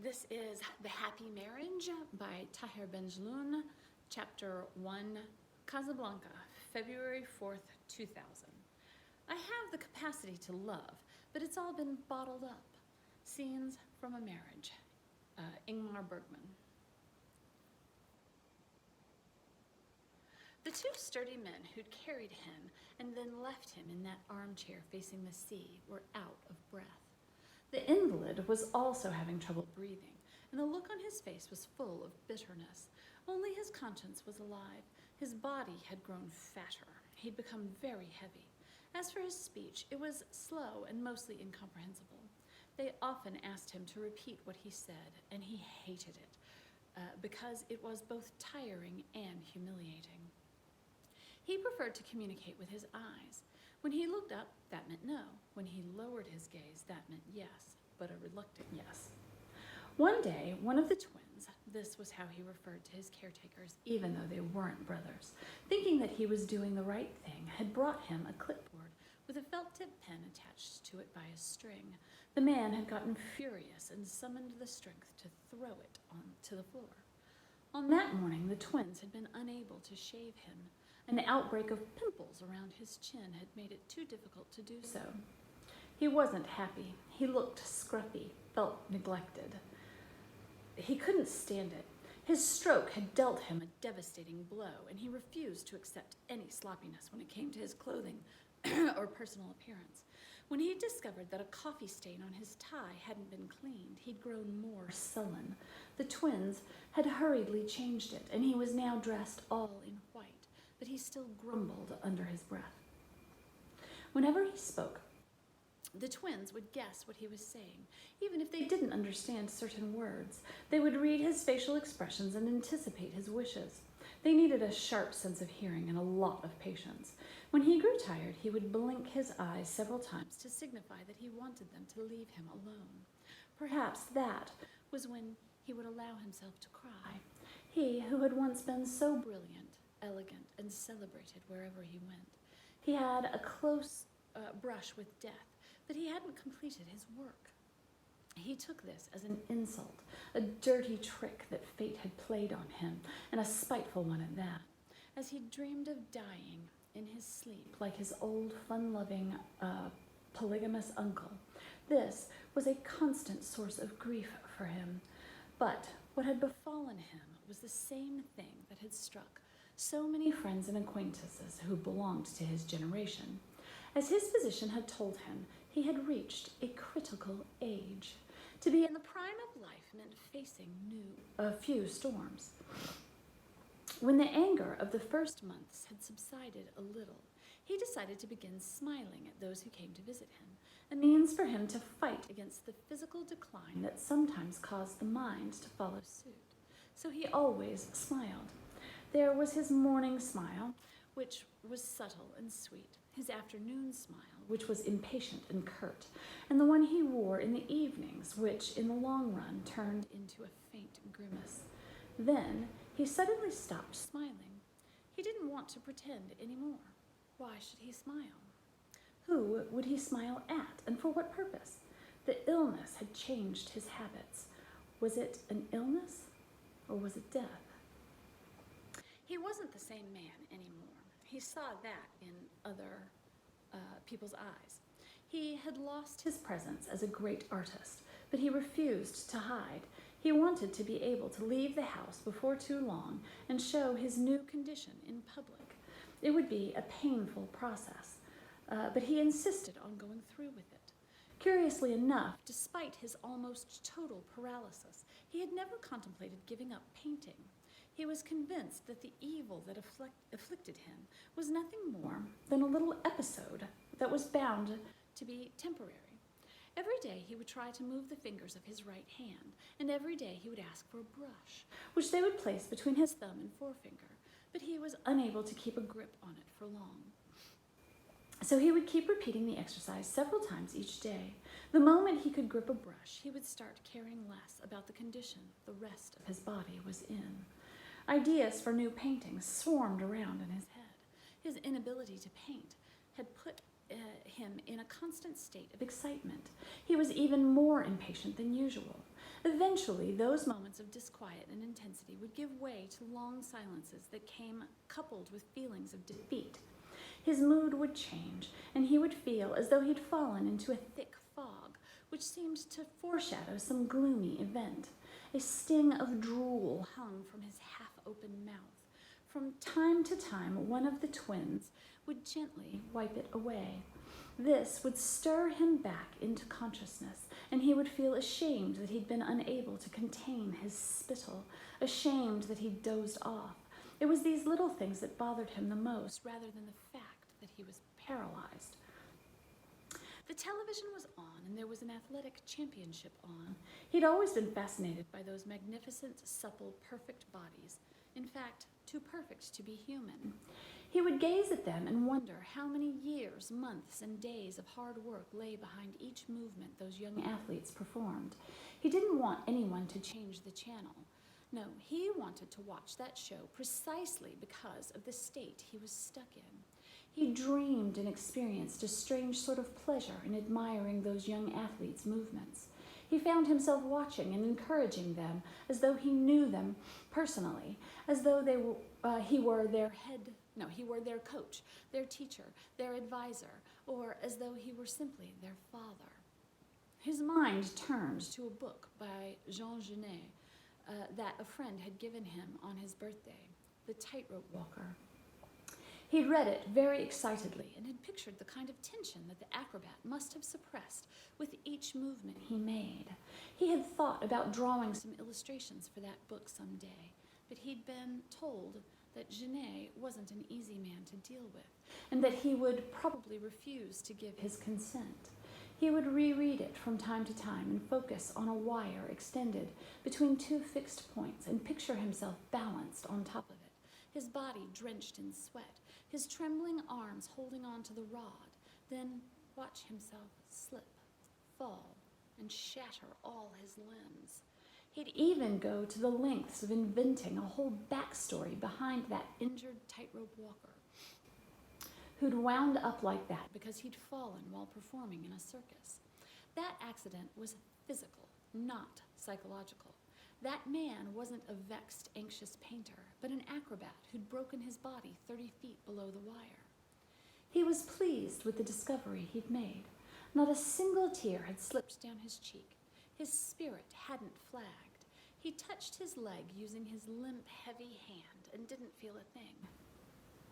This is The Happy Marriage by Benjelloun, Chapter 1, Casablanca, February 4th, 2000. I have the capacity to love, but it's all been bottled up. Scenes from a Marriage, Ingmar Bergman. The two sturdy men who'd carried him and then left him in that armchair facing the sea were out of breath. The invalid was also having trouble breathing, and the look on his face was full of bitterness. Only his conscience was alive. His body had grown fatter. He'd become very heavy. As for his speech, it was slow and mostly incomprehensible. They often asked him to repeat what he said, and he hated it, because it was both tiring and humiliating. He preferred to communicate with his eyes. When he looked up, that meant no. When he lowered his gaze, that meant yes, but a reluctant yes. One day, one of the twins, this was how he referred to his caretakers, even though they weren't brothers, thinking that he was doing the right thing, had brought him a clipboard with a felt-tip pen attached to it by a string. The man had gotten furious and summoned the strength to throw it onto the floor. On that morning, the twins had been unable to shave him. An outbreak of pimples around his chin had made it too difficult to do so. He wasn't happy. He looked scruffy, felt neglected. He couldn't stand it. His stroke had dealt him a devastating blow, and he refused to accept any sloppiness when it came to his clothing or personal appearance. When he discovered that a coffee stain on his tie hadn't been cleaned, he'd grown more sullen. The twins had hurriedly changed it, and he was now dressed all in white, but he still grumbled under his breath. Whenever he spoke, the twins would guess what he was saying, even if they didn't understand certain words. They would read his facial expressions and anticipate his wishes. They needed a sharp sense of hearing and a lot of patience. When he grew tired, he would blink his eyes several times to signify that he wanted them to leave him alone. Perhaps that was when he would allow himself to cry. He, who had once been so brilliant, elegant, and celebrated wherever he went. He had a close brush with death, but he hadn't completed his work. He took this as an insult, a dirty trick that fate had played on him, and a spiteful one at that. As he dreamed of dying in his sleep, like his old, fun-loving, polygamous uncle, this was a constant source of grief for him. But what had befallen him was the same thing that had struck so many friends and acquaintances who belonged to his generation. As his physician had told him, he had reached a critical age. To be in the prime of life meant facing a few storms. When the anger of the first months had subsided a little, he decided to begin smiling at those who came to visit him, a means for him to fight against the physical decline that sometimes caused the mind to follow suit. So he always smiled. There was his morning smile, which was subtle and sweet, his afternoon smile, which was impatient and curt, and the one he wore in the evenings, which, in the long run, turned into a faint grimace. Then he suddenly stopped smiling. He didn't want to pretend any more. Why should he smile? Who would he smile at, and for what purpose? The illness had changed his habits. Was it an illness, or was it death? He wasn't the same man anymore. He saw that in other people's eyes. He had lost his presence as a great artist, but he refused to hide. He wanted to be able to leave the house before too long and show his new condition in public. It would be a painful process, but he insisted on going through with it. Curiously enough, despite his almost total paralysis, he had never contemplated giving up painting. He was convinced that the evil that afflicted him was nothing more than a little episode that was bound to be temporary. Every day he would try to move the fingers of his right hand, and every day he would ask for a brush, which they would place between his thumb and forefinger, but he was unable to keep a grip on it for long. So he would keep repeating the exercise several times each day. The moment he could grip a brush, he would start caring less about the condition the rest of his body was in. Ideas for new paintings swarmed around in his head. His inability to paint had put him in a constant state of excitement. He was even more impatient than usual. Eventually, those moments of disquiet and intensity would give way to long silences that came coupled with feelings of defeat. His mood would change, and he would feel as though he'd fallen into a thick fog, which seemed to foreshadow some gloomy event. A sting of drool hung from his half-open mouth. From time to time, one of the twins would gently wipe it away. This would stir him back into consciousness, and he would feel ashamed that he'd been unable to contain his spittle, ashamed that he'd dozed off. It was these little things that bothered him the most, rather than the fact that he was paralyzed. The television was on, and there was an athletic championship on. He'd always been fascinated by those magnificent, supple, perfect bodies. In fact, too perfect to be human. He would gaze at them and wonder how many years, months, and days of hard work lay behind each movement those young athletes performed. He didn't want anyone to change the channel. No, he wanted to watch that show precisely because of the state he was stuck in. He dreamed and experienced a strange sort of pleasure in admiring those young athletes' movements. He found himself watching and encouraging them as though he knew them personally, as though he were their coach, their teacher, their advisor, or as though he were simply their father. His mind turned to a book by Jean Genet that a friend had given him on his birthday, The Tightrope Walker. He'd read it very excitedly and had pictured the kind of tension that the acrobat must have suppressed with each movement he made. He had thought about drawing some illustrations for that book someday, but he'd been told that Genet wasn't an easy man to deal with, and that he would probably refuse to give his consent. He would reread it from time to time and focus on a wire extended between two fixed points and picture himself balanced on top of it, his body drenched in sweat, his trembling arms holding on to the rod, then watch himself slip, fall, and shatter all his limbs. He'd even go to the lengths of inventing a whole backstory behind that injured tightrope walker, who'd wound up like that because he'd fallen while performing in a circus. That accident was physical, not psychological. That man wasn't a vexed, anxious painter, but an acrobat who'd broken his body 30 feet below the wire. He was pleased with the discovery he'd made. Not a single tear had slipped down his cheek. His spirit hadn't flagged. He touched his leg using his limp, heavy hand and didn't feel a thing.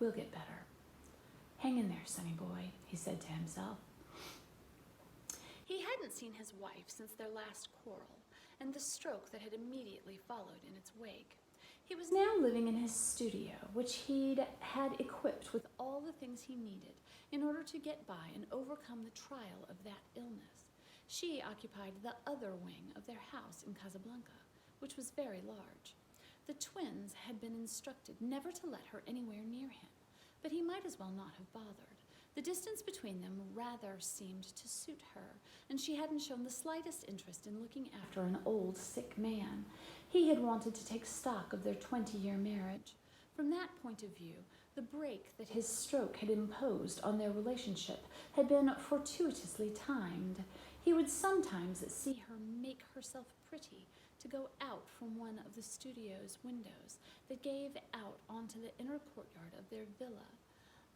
"We'll get better. Hang in there, sonny boy," he said to himself. He hadn't seen his wife since their last quarrel, and the stroke that had immediately followed in its wake. He was now living in his studio, which he'd had equipped with all the things he needed in order to get by and overcome the trial of that illness. She occupied the other wing of their house in Casablanca, which was very large. The twins had been instructed never to let her anywhere near him, but he might as well not have bothered. The distance between them rather seemed to suit her, and she hadn't shown the slightest interest in looking after an old, sick man. He had wanted to take stock of their 20-year marriage. From that point of view, the break that his stroke had imposed on their relationship had been fortuitously timed. He would sometimes see her make herself pretty to go out from one of the studio's windows that gave out onto the inner courtyard of their villa.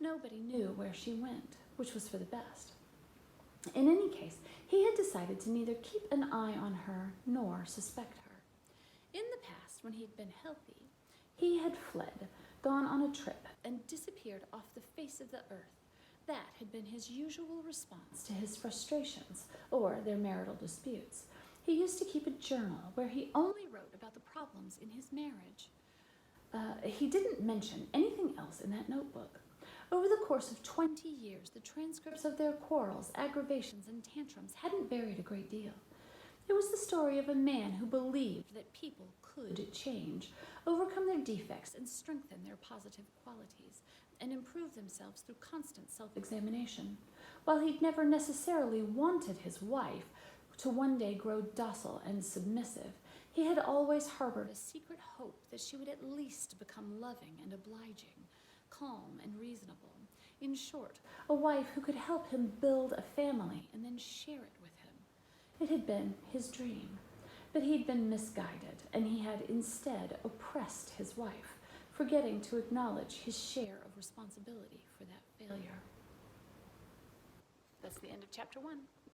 Nobody knew where she went, which was for the best. In any case, he had decided to neither keep an eye on her nor suspect her. In the past, when he'd been healthy, he had fled, gone on a trip, and disappeared off the face of the earth. That had been his usual response to his frustrations or their marital disputes. He used to keep a journal where he only wrote about the problems in his marriage. He didn't mention anything else in that notebook. Over the course of 20 years, the transcripts of their quarrels, aggravations, and tantrums hadn't varied a great deal. It was the story of a man who believed that people could change, overcome their defects, and strengthen their positive qualities, and improve themselves through constant self-examination. While he'd never necessarily wanted his wife to one day grow docile and submissive, he had always harbored a secret hope that she would at least become loving and obliging, calm and reasonable. In short, a wife who could help him build a family and then share it with him. It had been his dream. But he'd been misguided, and he had instead oppressed his wife, forgetting to acknowledge his share of responsibility for that failure. That's the end of chapter 1.